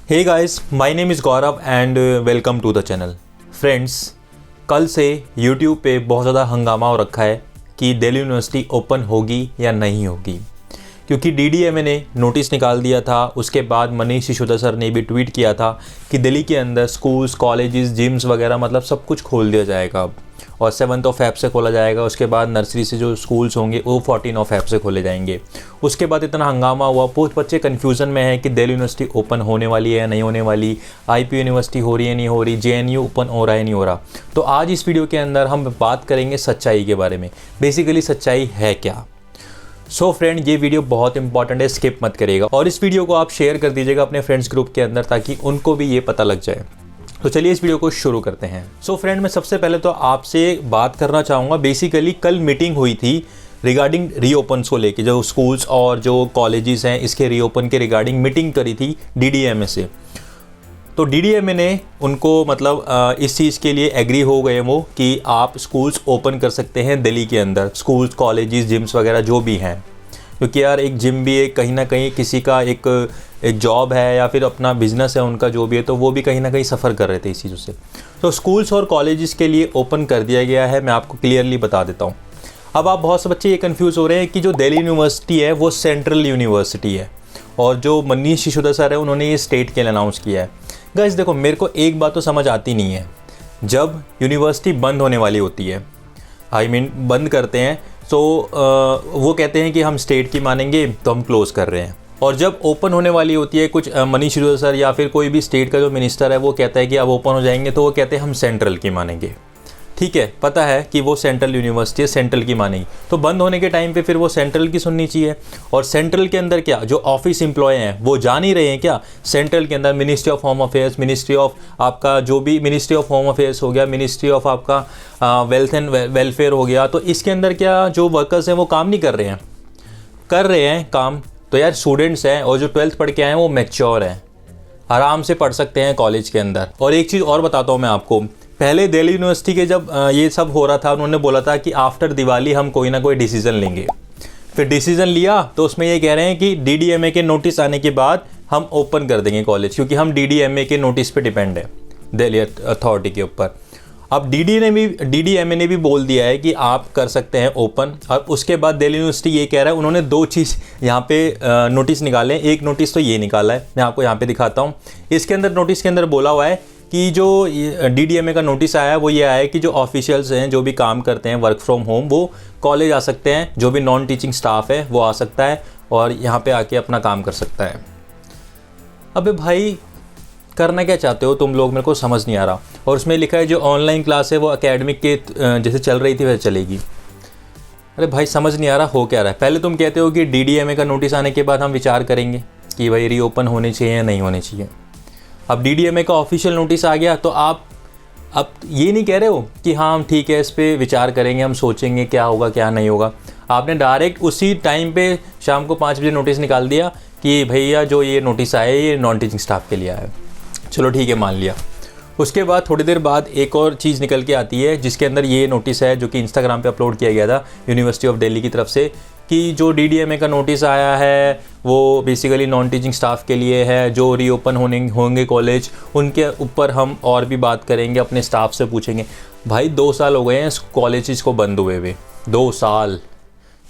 Hey guys, my name is Gaurav and welcome to the channel. Friends, कल से YouTube पे बहुत ज़्यादा हंगामा हो रखा है कि दिल्ली यूनिवर्सिटी ओपन होगी या नहीं होगी, क्योंकि डीडीएमए ने नोटिस निकाल दिया था। उसके बाद मनीष सिसोदिया सर ने भी ट्वीट किया था कि दिल्ली के अंदर स्कूल्स, कॉलेजेस, जिम्स वगैरह मतलब सब कुछ खोल दिया जाएगा अब, और 7 फेब से खोला जाएगा। उसके बाद नर्सरी से जो स्कूल्स होंगे वो 14 फेब से खोले जाएंगे। उसके बाद इतना हंगामा हुआ, बहुत बच्चे कन्फ्यूज़न में है कि दिल्ली यूनिवर्सिटी ओपन होने वाली है या नहीं होने वाली, आईपी यूनिवर्सिटी हो रही है नहीं हो रही, जेएनयू ओपन हो रहा है नहीं हो रहा। तो आज इस वीडियो के अंदर हम बात करेंगे सच्चाई के बारे में। बेसिकली सच्चाई है क्या। सो फ्रेंड, ये वीडियो बहुत इंपॉर्टेंट है, स्किप मत करिएगा और इस वीडियो को आप शेयर कर दीजिएगा अपने फ्रेंड्स ग्रुप के अंदर ताकि उनको भी ये पता लग जाए। तो चलिए इस वीडियो को शुरू करते हैं। सो फ्रेंड, मैं सबसे पहले तो आपसे बात करना चाहूँगा। बेसिकली कल मीटिंग हुई थी रिगार्डिंग रीओपन्स को लेके, जो स्कूल्स और जो कॉलेजेस हैं इसके रीओपन के रिगार्डिंग मीटिंग करी थी डीडीएमए से। तो डीडीएमए ने उनको मतलब इस चीज़ के लिए एग्री हो गए वो कि आप स्कूल्स ओपन कर सकते हैं दिल्ली के अंदर, स्कूल्स, कॉलेजेस, जिम्स वगैरह जो भी हैं। क्योंकि यार एक जिम भी एक कहीं ना कहीं किसी का एक जॉब है या फिर अपना बिजनेस है उनका जो भी है, तो वो भी कहीं ना कहीं सफ़र कर रहे थे इस चीज़ों से। तो स्कूल्स और कॉलेजेस के लिए ओपन कर दिया गया है। मैं आपको क्लियरली बता देता हूँ। अब आप बहुत से बच्चे ये कन्फ्यूज़ हो रहे हैं कि जो दिल्ली यूनिवर्सिटी है वो सेंट्रल यूनिवर्सिटी है और जो मनीष सिसोदिया सर है उन्होंने ये स्टेट के लिए अनाउंस किया है। गाइस देखो, मेरे को एक बात तो समझ आती नहीं है। जब यूनिवर्सिटी बंद होने वाली होती है, बंद करते हैं, तो वो कहते हैं कि हम स्टेट की मानेंगे तो हम क्लोज़ कर रहे हैं। और जब ओपन होने वाली होती है, कुछ मनीष सिसोदिया सर या फिर कोई भी स्टेट का जो मिनिस्टर है वो कहता है कि अब ओपन हो जाएंगे, तो वो कहते हैं हम सेंट्रल की मानेंगे। ठीक है, पता है कि वो सेंट्रल यूनिवर्सिटी है, सेंट्रल की मानेगी। तो बंद होने के टाइम पे फिर वो सेंट्रल की सुननी चाहिए। और सेंट्रल के अंदर क्या, जो ऑफिस एम्प्लॉय हैं वो जान ही रहे हैं क्या, सेंट्रल के अंदर ministry of home affairs, ministry of आपका जो भी मिनिस्ट्री ऑफ होम अफेयर्स हो गया, मिनिस्ट्री ऑफ आपका वेल्थ एंड वेलफेयर हो गया, तो इसके अंदर क्या जो वर्कर्स हैं वो काम नहीं कर रहे हैं काम। तो यार स्टूडेंट्स हैं और जो 12th पढ़ के आए हैं वो मैच्योर हैं, आराम से पढ़ सकते हैं कॉलेज के अंदर। और एक चीज़ और बताता हूँ मैं आपको, पहले दिल्ली यूनिवर्सिटी के जब ये सब हो रहा था उन्होंने बोला था कि आफ्टर दिवाली हम कोई ना कोई डिसीज़न लेंगे। फिर डिसीज़न लिया तो उसमें ये कह रहे हैं कि डीडीएमए के नोटिस आने के बाद हम ओपन कर देंगे कॉलेज, क्योंकि हम डीडीएमए के नोटिस पे डिपेंड है दिल्ली अथॉरिटी के ऊपर। अब डीडीएमए ने भी बोल दिया है कि आप कर सकते हैं ओपन। और उसके बाद दिल्ली यूनिवर्सिटी ये कह रहा है, उन्होंने 2 चीज़ यहाँ पे नोटिस निकाले। एक नोटिस तो ये निकाला है, मैं आपको यहाँ पे दिखाता हूँ। इसके अंदर नोटिस के अंदर बोला हुआ है कि जो डीडीएमए का नोटिस आया है वो ये आया है कि जो ऑफिशियल्स हैं, जो भी काम करते हैं वर्क फ्रॉम होम, वो कॉलेज आ सकते हैं। जो भी नॉन टीचिंग स्टाफ है वो आ सकता है और यहाँ पे आके अपना काम कर सकता है। अबे भाई, करना क्या चाहते हो तुम लोग, मेरे को समझ नहीं आ रहा। और उसमें लिखा है जो ऑनलाइन क्लास है वो एकेडमिक के जैसे चल रही थी वैसे चलेगी। अरे भाई, समझ नहीं आ रहा हो क्या रहा है। पहले तुम कहते हो कि डीडीएमए का नोटिस आने के बाद हम विचार करेंगे कि भाई रीओपन होने चाहिए या नहीं होने चाहिए। अब डीडीएमए का ऑफिशियल नोटिस आ गया तो आप अब ये नहीं कह रहे हो कि हाँ हम ठीक है, इस पर विचार करेंगे, हम सोचेंगे क्या होगा क्या नहीं होगा। आपने डायरेक्ट उसी टाइम पे शाम को 5 बजे नोटिस निकाल दिया कि भैया जो ये नोटिस आया ये नॉन टीचिंग स्टाफ के लिए आया। चलो ठीक है, मान लिया। उसके बाद थोड़ी देर बाद एक और चीज़ निकल के आती है जिसके अंदर ये नोटिस है जो कि इंस्टाग्राम पे अपलोड किया गया था यूनिवर्सिटी ऑफ दिल्ली की तरफ से, कि जो डीडीएमए का नोटिस आया है वो बेसिकली नॉन टीचिंग स्टाफ के लिए है। जो रीओपन होंगे कॉलेज, उनके ऊपर हम और भी बात करेंगे, अपने स्टाफ से पूछेंगे। भाई 2 साल हो गए हैं कॉलेज को बंद हुए 2 साल।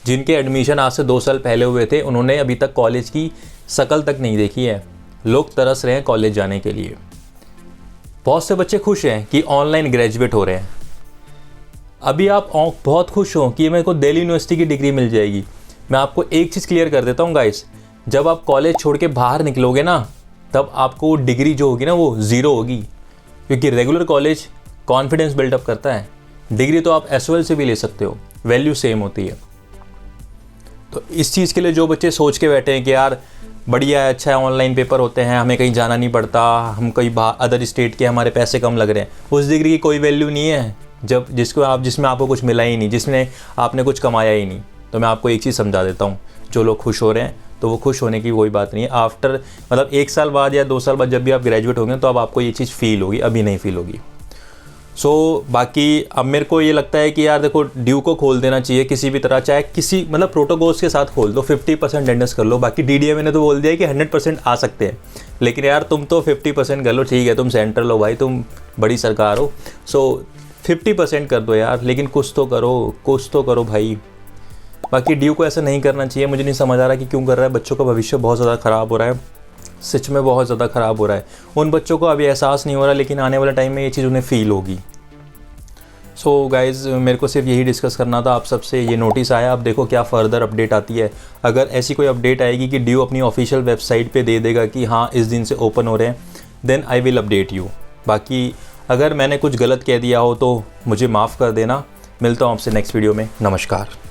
जिनके एडमिशन आज से 2 साल पहले हुए थे उन्होंने अभी तक कॉलेज की शक्ल तक नहीं देखी है। लोग तरस रहे हैं कॉलेज जाने के लिए। बहुत से बच्चे खुश हैं कि ऑनलाइन ग्रेजुएट हो रहे हैं। अभी आप बहुत खुश हो कि मेरे को दिल्ली यूनिवर्सिटी की डिग्री मिल जाएगी। मैं आपको एक चीज़ क्लियर कर देता हूँ गाइस, जब आप कॉलेज छोड़ के बाहर निकलोगे ना, तब आपको डिग्री जो होगी ना वो ज़ीरो होगी। क्योंकि रेगुलर कॉलेज कॉन्फिडेंस बिल्डअप करता है। डिग्री तो आप एसओएल से भी ले सकते हो, वैल्यू सेम होती है। तो इस चीज़ के लिए जो बच्चे सोच के बैठे हैं कि यार बढ़िया है, अच्छा है, ऑनलाइन पेपर होते हैं, हमें कहीं जाना नहीं पड़ता, हम कहीं अदर स्टेट के, हमारे पैसे कम लग रहे हैं, उस डिग्री की कोई वैल्यू नहीं है जब जिसमें आपको कुछ मिला ही नहीं, जिसमें आपने कुछ कमाया ही नहीं। तो मैं आपको एक चीज़ समझा देता हूँ, जो लोग खुश हो रहे हैं तो वो खुश होने की कोई बात नहीं है। आफ्टर मतलब 1 साल बाद या 2 साल बाद जब भी आप ग्रेजुएट होंगे तो अब आपको ये चीज़ फील होगी, अभी नहीं फील होगी। बाकी अब मेरे को ये लगता है कि यार देखो ड्यू को खोल देना चाहिए किसी भी तरह, चाहे किसी मतलब प्रोटोकॉल्स के साथ खोल दो, 50% अटेंडेंस कर लो। बाकी DDA ने तो बोल दिया है कि 100% आ सकते हैं, लेकिन यार तुम तो 50% कर लो, ठीक है तुम सेंट्रल हो भाई, तुम बड़ी सरकार हो, 50% कर दो यार, लेकिन कुछ तो करो भाई। बाकी ड्यू को ऐसा नहीं करना चाहिए, मुझे नहीं समझ आ रहा कि क्यों कर रहा है। बच्चों का भविष्य बहुत ज़्यादा ख़राब हो रहा है, सच में बहुत ज़्यादा ख़राब हो रहा है। उन बच्चों को अभी एहसास नहीं हो रहा, लेकिन आने वाले टाइम में ये चीज़ उन्हें फ़ील होगी। गाइज़ मेरे को सिर्फ यही डिस्कस करना था आप सबसे, ये नोटिस आया, अब देखो क्या फ़र्दर अपडेट आती है। अगर ऐसी कोई अपडेट आएगी कि ड्यू अपनी ऑफिशियल वेबसाइट पे दे देगा कि हाँ इस दिन से ओपन हो रहे हैं, then I will update you. बाकी अगर मैंने कुछ गलत कह दिया हो तो मुझे माफ़ कर देना। मिलता हूँ आपसे नेक्स्ट वीडियो में। नमस्कार।